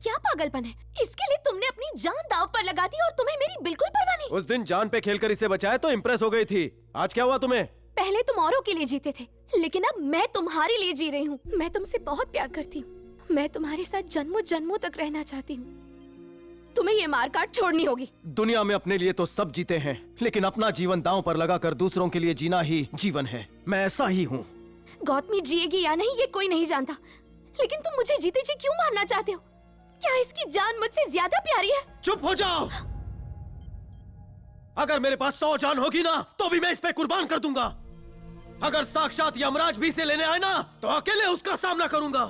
क्या पागलपन है? इसके लिए तुमने अपनी जान दांव पर लगा दी और तुम्हें मेरी बिल्कुल परवाह नहीं। उस दिन जान पे खेलकर इसे बचाया तो इम्प्रेस हो गई थी। आज क्या हुआ तुम्हें? पहले तुम औरों के लिए जीते थे, लेकिन अब मैं तुम्हारे लिए जी रही हूँ। मैं तुमसे बहुत प्यार करती हूँ। मैं तुम्हारे साथ जन्मों जन्मों तक रहना चाहती हूँ। तुम्हें ये मार काट छोड़नी होगी। दुनिया में अपने लिए तो सब जीते हैं, लेकिन अपना जीवन दांव पर लगाकर दूसरों के लिए जीना ही जीवन है। मैं ऐसा ही हूँ। गौतमी जिएगी या नहीं ये कोई नहीं जानता, लेकिन तुम मुझे जीते जी क्यों मारना चाहते हो? क्या इसकी जान मुझसे ज्यादा प्यारी है? चुप हो जाओ। अगर मेरे पास 100 जान होगी ना तो भी मैं इस पे कुर्बान कर दूंगा। अगर साक्षात यमराज भी इसे लेने आए ना तो अकेले उसका सामना करूंगा।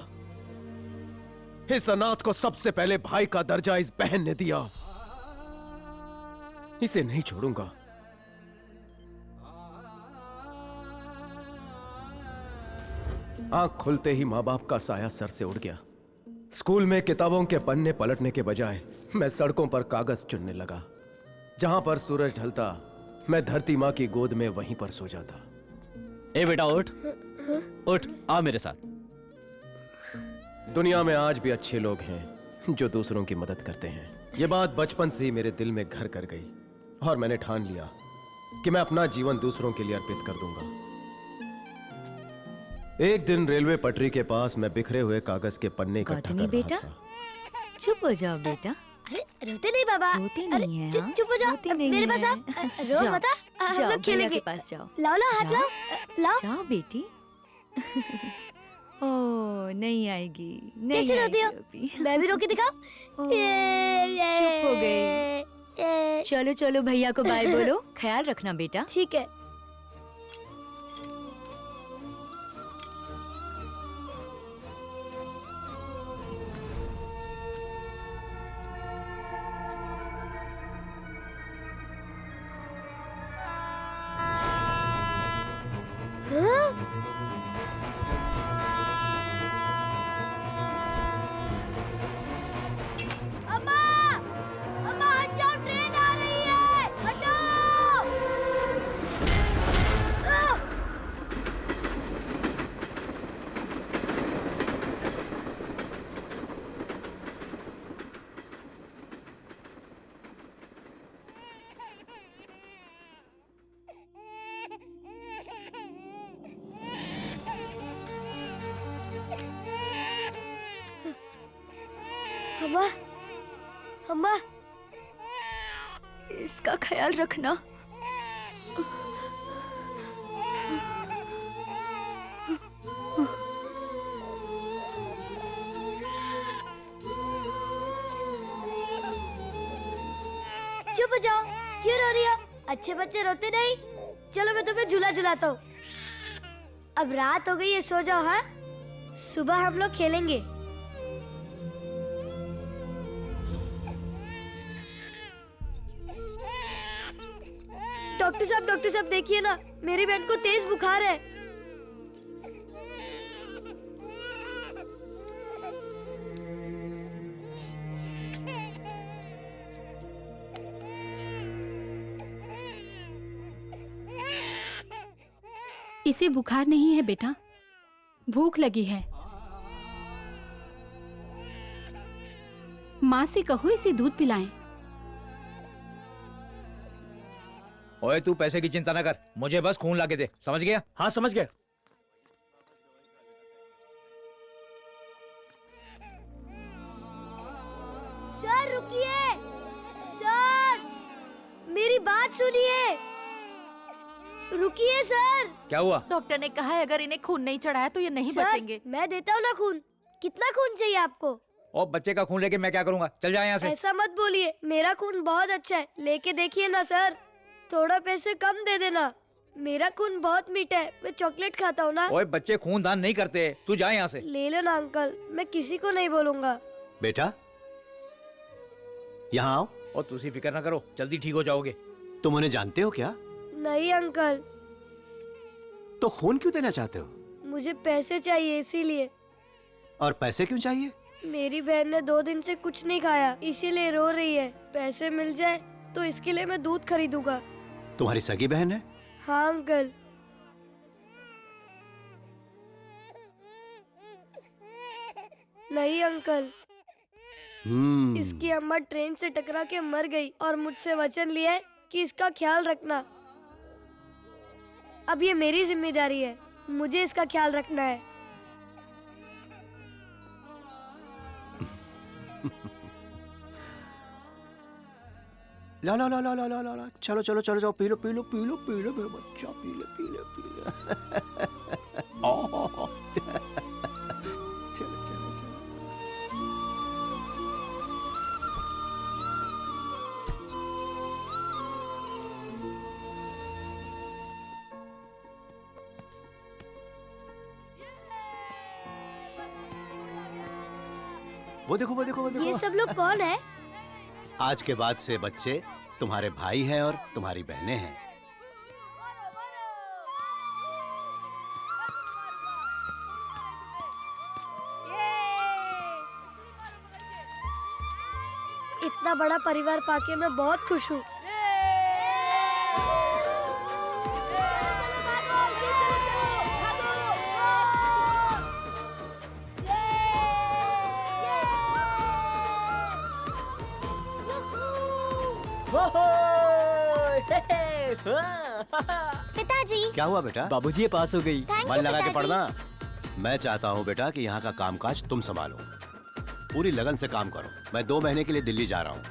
इस अनाथ को सबसे पहले भाई का दर्जा इस बहन ने दिया। इसे नहीं छोड़ूंगा। आंख खुलते ही माँ बाप का साया सर से उड़ गया। स्कूल में किताबों के पन्ने पलटने के बजाय मैं सड़कों पर कागज चुनने लगा। जहां पर सूरज ढलता मैं धरती माँ की गोद में वहीं पर सो जाता। ए बेटा उठ, उठ, आ मेरे साथ। दुनिया में आज भी अच्छे लोग हैं जो दूसरों की मदद करते हैं। ये बात बचपन से ही मेरे दिल में घर कर गई और मैंने ठान लिया कि मैं अपना जीवन दूसरों के लिए अर्पित कर दूंगा। एक दिन रेलवे पटरी के पास मैं बिखरे हुए कागज के पन्ने इकट्ठा कर बेटा, रहा था। चुप हो जाओ बेटा। अरे रोते नहीं बाबा, रोते नहीं है। हाँ? चुप हो जाओ, रोते नहीं मेरे पास है। आओ। रो मत, हम जाओ, लोग भैया खेलेंगे। के पास जाओ। लाओ लाओ हाथ जाओ। लाओ। जाओ बेटी। ओ नहीं आएगी, नहीं कैसे रोती हो? आएगी अभी। मैं भी रो के दिखाऊं? ओ, चुप हो गई। चलो चलो भैया को बाय बोलो। ख्याल रखना बेटा। ठीक है। अम्मा! अम्मा हट जाओ, ट्रेन आ रही है, हटो! अम्मा, अम्मा, इसका ख्याल रखना। चुप हो जाओ, क्यों रो रही हो? अच्छे बच्चे रोते नहीं। चलो मैं तुम्हें झूला झुलाता हूँ। अब रात हो गई है, सो जाओ। हाँ, सुबह हम लोग खेलेंगे। डॉक्टर साहब देखिए ना, मेरी बहन को तेज बुखार है। इसे बुखार नहीं है बेटा, भूख लगी है। माँ से कहो इसे दूध पिलाएं। ओए तू पैसे की चिंता ना कर, मुझे बस खून लाके दे, समझ गया? हाँ समझ गया। सर रुकिए, सर मेरी बात सुनिए। रुकिए सर। क्या हुआ? डॉक्टर ने कहा है अगर इन्हें खून नहीं चढ़ाया तो ये नहीं सर, बचेंगे। मैं देता हूँ ना खून। कितना खून चाहिए आपको? ओ बच्चे का खून लेके मैं क्या करूंगा? चल जा यहाँ से। ऐसा मत बोलिए, मेरा खून बहुत अच्छा है, लेके देखिए ना सर। थोड़ा पैसे कम दे देना, मेरा खून बहुत मीठा है, मैं चॉकलेट खाता हूँ ना। ओए बच्चे खून दान नहीं करते, तू जा यहाँ से। ले लो ना अंकल, मैं किसी को नहीं बोलूंगा। बेटा यहाँ आओ। और तुसी फिक्र ना करो, जल्दी ठीक हो जाओगे। तुम उन्हें जानते हो क्या? नहीं अंकल। तो खून क्यों देना चाहते हो? मुझे पैसे चाहिए इसीलिए। और पैसे क्यों चाहिए? मेरी बहन ने 2 दिन से कुछ नहीं खाया, इसीलिए रो रही है। पैसे मिल जाए तो इसके लिए मैं दूध खरीदूंगा। तुम्हारी सगी बहन है? हाँ अंकल। नहीं अंकल। इसकी अम्मा ट्रेन से टकरा के मर गई और मुझसे वचन लिया है कि इसका ख्याल रखना। अब ये मेरी जिम्मेदारी है, मुझे इसका ख्याल रखना है। ला ला ला ला ला ला ला ला, चलो चलो चलो जाओ, P low P low P low P low मेरे बच्चा, P low P low P low. ओह, चलो चलो चलो। वो देखो वो देखो वो देखो। ये सब लोग कौन है? आज के बाद से बच्चे तुम्हारे भाई हैं और तुम्हारी बहनें हैं। इतना बड़ा परिवार पाके मैं बहुत खुश हूँ। पिताजी, क्या हुआ बेटा? बाबूजी ये पास हो गई। थैंक मन यू लगा के पिताजी। पढ़ना। मैं चाहता हूँ बेटा कि यहाँ का कामकाज तुम संभालो, पूरी लगन से काम करो। मैं 2 महीने के लिए दिल्ली जा रहा हूँ।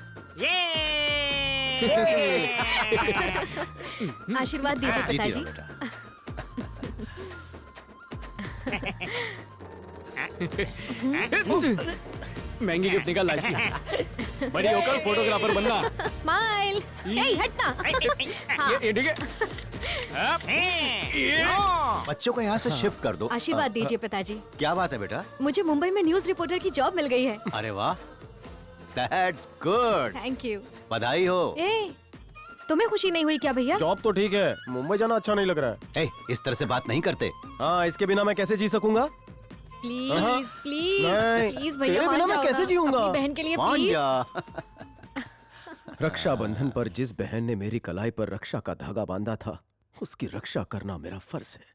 आशीर्वाद दीजिए जीती पिताजी। रहो बेटा। महंगी गिफ्ट निकाल लालची। बड़ी होकर फोटोग्राफर बनना। स्माइल। ए हटना। हाँ। ये ठीक है। बच्चों को यहाँ से शिफ्ट कर दो। आशीर्वाद दीजिए पिताजी। क्या बात है बेटा? मुझे मुंबई में न्यूज रिपोर्टर की जॉब मिल गई है। अरे वाह, दैट्स गुड। Thank you. बधाई हो। ए तुम्हें खुशी नहीं हुई क्या भैया? जॉब तो ठीक है, मुंबई जाना अच्छा नहीं लग रहा है। इस तरह से बात नहीं करते। हाँ, इसके बिना मैं कैसे जी सकूंगा? प्लीज नहीं, प्लीज भैया तेरे मान बिना मैं जाओ कैसे ना। जीऊंगा? अपनी बहन के लिए मान प्लीज। जा। रक्षाबंधन पर जिस बहन ने मेरी कलाई पर रक्षा का धागा बांधा था, उसकी रक्षा करना मेरा फर्ज है।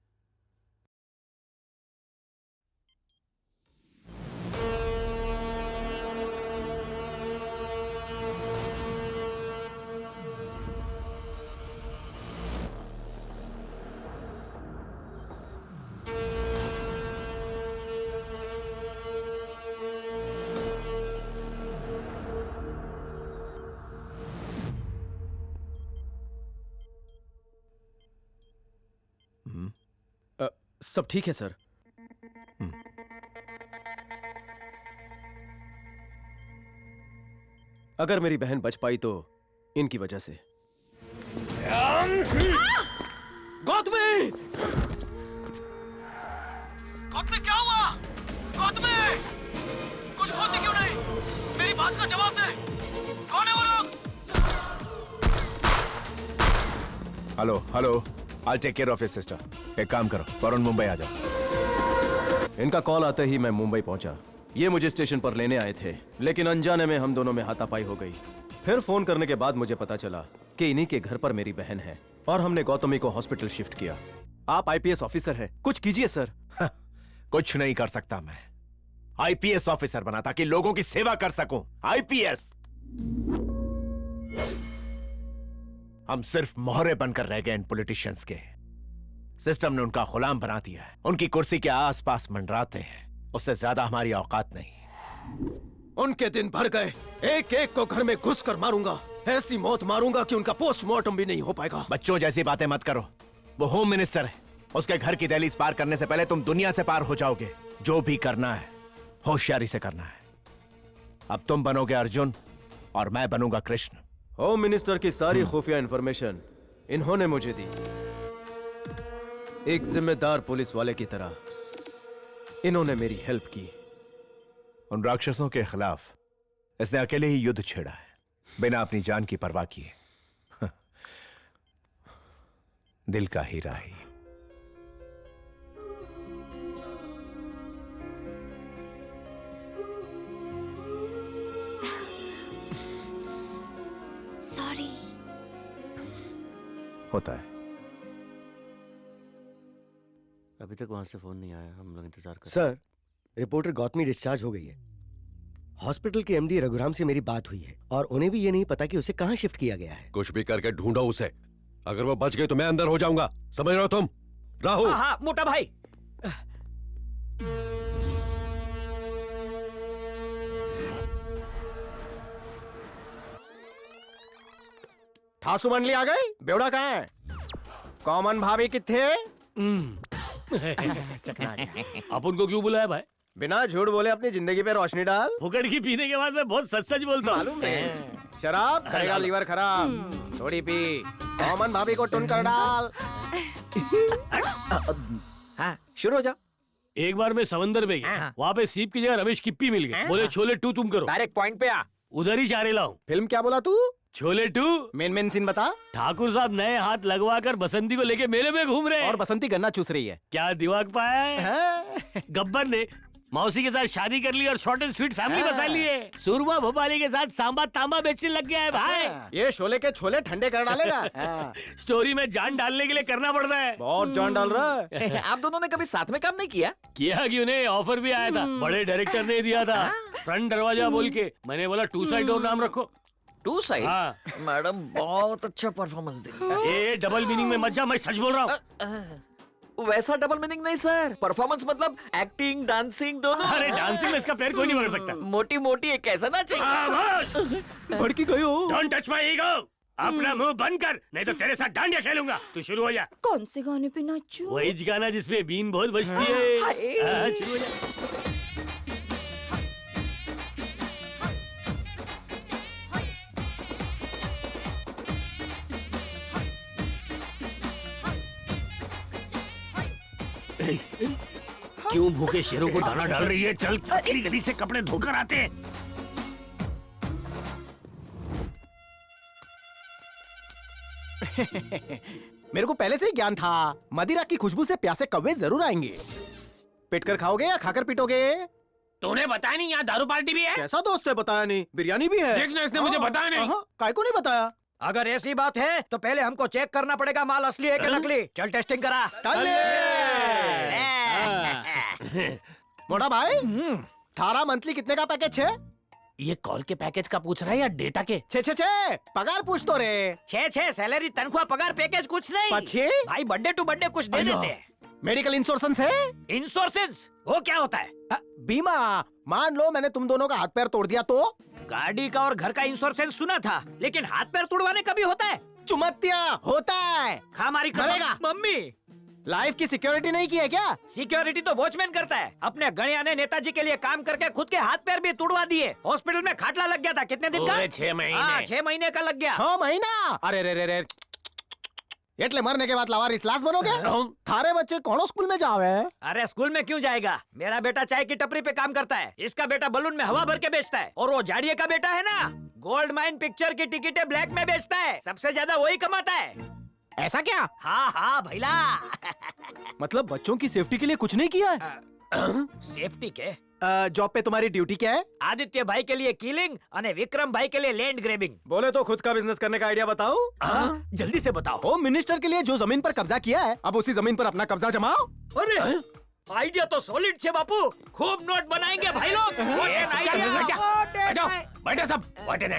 सब ठीक है सर। अगर मेरी बहन बच पाई तो इनकी वजह से। गौतमी! गौतमी क्या हुआ? गौतमी! कुछ बोलती क्यों नहीं? मेरी बात का जवाब दे। कौन है वो लोग? Hello hello, I'll take care of your sister. एक काम करो, फौरन मुंबई आ जाओ। इनका कॉल आते ही मैं मुंबई पहुंचा। ये मुझे स्टेशन पर लेने आए थे, लेकिन अनजाने में हम दोनों में हाथापाई हो गई। फिर फोन करने के बाद मुझे पता चला कि इन्हीं के घर पर मेरी बहन है और हमने गौतमी को हॉस्पिटल शिफ्ट किया। आप आईपीएस ऑफिसर हैं, कुछ कीजिए सर। कुछ नहीं कर सकता मैं। आईपीएस ऑफिसर बना ताकि लोगों की सेवा कर सकूं। आईपीएस। हम सिर्फ मोहरे बनकर रह गए इन पॉलिटिशियंस के। सिस्टम ने उनका गुलाम बना दिया है। उनकी कुर्सी के आसपास मंडराते हैं। उससे ज्यादा हमारी औकात नहीं। उनके दिन भर गए। एक एक को घर में घुस कर मारूंगा। ऐसी मौत मारूंगा कि उनका पोस्टमार्टम भी नहीं हो पाएगा। बच्चों जैसी बातें मत करो। वो होम मिनिस्टर है। उसके घर की दहलीज पार करने से पहले तुम दुनिया से पार हो जाओगे। जो भी करना है होशियारी से करना है। अब तुम बनोगे अर्जुन और मैं बनूंगा कृष्ण। होम मिनिस्टर की सारी खुफिया इंफॉर्मेशन इन्होंने मुझे दी। एक जिम्मेदार पुलिस वाले की तरह इन्होंने मेरी हेल्प की। उन राक्षसों के खिलाफ इसने अकेले ही युद्ध छेड़ा है, बिना अपनी जान की परवाह किए। दिल का हीरा ही। सॉरी। होता है। अभी तक वहां से फोन नहीं आया, हम लोग इंतजार कर। सर, रिपोर्टर गौतमी डिस्चार्ज हो गई है। हॉस्पिटल के एमडी रघुराम से मेरी बात हुई है और उन्हें भी ये नहीं पता कि उसे कहाँ शिफ्ट किया गया है। कुछ भी करके ढूंढो उसे। अगर वो बच गई तो मैं अंदर हो जाऊंगा, समझ रहे हो तुम? राहुल। हाँ, मोटा भाई। ठासु मंडली आ गई? बेवड़ा कहाँ है? कॉमन भाभी किथे? अपन को क्यों बुलाया भाई? बिना झूठ बोले अपनी जिंदगी पे रोशनी डाल। फुकड़ की पीने के बाद मैं बहुत सच सच बोलता हूँ। मालूम है, शराब करेगा लीवर खराब। थोड़ी पी, कॉमन भाभी को टुन कर डाल। हाँ, शुरू हो जाओ। एक बार मैं समंदर में गया, वहाँ पे सीप की जगह रमेश किप्पी मिल गए। बोले छोले 2 तुम करो। डायरेक्ट पॉइंट पे आ। उधर ही चारे लाऊं। फिल्म क्या बोला तू? छोले 2। मेन सीन बता। ठाकुर साहब नए हाथ लगवा कर बसंती को लेके मेले में घूम रहे हैं। और बसंती गन्ना चूस रही है। क्या दिमाग पाया है? गब्बर ने मौसी के साथ शादी कर ली और शॉर्ट एंड स्वीट फैमिली बसा ली है। सूरमा भोपाली के साथ सांबा तांबा बेचने लग गया है भाई। ये शोले के छोले ठंडे कर डालेगा। स्टोरी में जान डालने के लिए करना पड़ता है। बहुत जान डाल रहा है। आप दोनों ने कभी साथ में काम नहीं किया? किया क्यों नहीं, ऑफर भी आया था, बड़े डायरेक्टर ने दिया था। फ्रंट दरवाजा बोल के मैंने बोला 2 साइड और नाम रखो। 2 साइड? हाँ। मैडम बहुत अच्छा परफॉर्मेंस दे। ये डबल मीनिंग में मत जा, मैं सच बोल रहा हूँ। वैसा डबल मीनिंग नहीं सर, परफॉर्मेंस मतलब एक्टिंग डांसिंग दोनों। अरे डांसिंग में इसका पैर कोई नहीं पकड़ सकता। मोटी मोटी एक कैसा ना चाहिए। भड़की गई हो। Don't touch my ego. अपना मुंह बंद कर, नहीं तो तेरे साथ डांडिया खेलूंगा। तू शुरू हो जा। कौन से गाने पे नाचूं? वही गाना जिसमें बीन बहुत बजती है। हाँ, शुरू हो जा। क्यों भूखे शेरों को दाना डाल रही है? चल अगली गली से कपड़े धोकर आते हैं। मेरे को पहले से ही ज्ञान था, मदिरा की खुशबू से प्यासे कौवे जरूर आएंगे। पिट कर खाओगे या खाकर पीटोगे? तूने बताया नहीं यहाँ दारू पार्टी भी है? कैसा दोस्त है? बताया नहीं। बिरयानी भी है। देखना, इसने मुझे बताया नहीं। काय को नहीं बताया? अगर ऐसी बात है तो पहले हमको चेक करना पड़ेगा माल असली है कि नकली। चल टेस्टिंग करा। मोटा भाई, थारा मंथली कितने का पैकेज है? ये कॉल के पैकेज का पूछ रहा है या डेटा के? छे पगार पूछ तो रे। 6 सैलरी तनख्वाह पगार पैकेज कुछ नहीं। पछे? भाई बर्थडे टू बर्थडे कुछ दे देते हैं। मेडिकल इंश्योरेंस है? इंश्योरेंस वो क्या होता है? बीमा। मान लो मैंने तुम दोनों का हाथ पैर तोड़ दिया तो? गाड़ी का और घर का इंश्योरेंस सुना था, लेकिन हाथ पैर तोड़वाने का भी होता है? चुमत्तिया होता है। हमारी मरेगा। मम्मी लाइफ की सिक्योरिटी नहीं की है क्या? सिक्योरिटी तो वॉचमैन करता है। अपने गणिया ने नेताजी के लिए काम करके खुद के हाथ पैर भी तुड़वा दिए। हॉस्पिटल में खाटला लग गया था। कितने दिन का? 6 महीने। 6 महीने का लग गया। 6 महीना? अरे रे रे रे, एटले मरने के बाद लावारिस लाश बनोगे? थारे बच्चे कौन स्कूल में जावे? अरे स्कूल में क्यों जाएगा? मेरा बेटा चाय की टपरी पे काम करता है। इसका बेटा बलून में हवा भर के बेचता है। और वो झाड़िये का बेटा है ना, गोल्ड माइन पिक्चर की टिकटें ब्लैक में बेचता है। सबसे ज्यादा वही कमाता है। ऐसा क्या? हाँ भैला। मतलब बच्चों की सेफ्टी के लिए कुछ नहीं किया है? सेफ्टी के? जॉब पे तुम्हारी ड्यूटी क्या है? आदित्य भाई के लिए किलिंग और विक्रम भाई के लिए लैंड ग्रेबिंग। बोले तो खुद का बिजनेस करने का आइडिया बताऊं? जल्दी से बताओ। होम मिनिस्टर के लिए जो जमीन पर कब्जा किया है, अब उसी जमीन पर अपना कब्जा जमाओ। अरे आइडिया तो सॉलिड छे बापू। खूब नोट बनाएंगे भाई लोग। बैठो सब। What an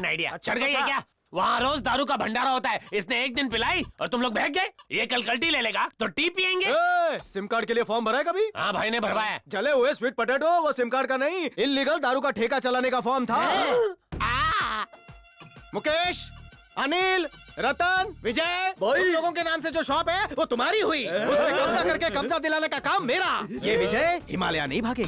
idea. चढ़ गई है क्या? वहाँ रोज दारू का भंडारा होता है। इसने एक दिन पिलाई और तुम लोग बहक गए। ये कल कल्टी ले लेगा तो टी पियेंगे। सिम कार्ड के लिए फॉर्म भरा है कभी? हाँ भाई ने भरवाया। जले हुए स्वीट पोटैटो, वो सिम कार्ड का नहीं, इल्लीगल दारू का ठेका चलाने का फॉर्म था। मुकेश, अनिल, रतन, विजय, तुम लोगों के नाम से जो शॉप है वो तुम्हारी हुई। उसमें कब्जा करके कब्जा दिलाने का काम मेरा। ये विजय हिमालय नहीं भागे।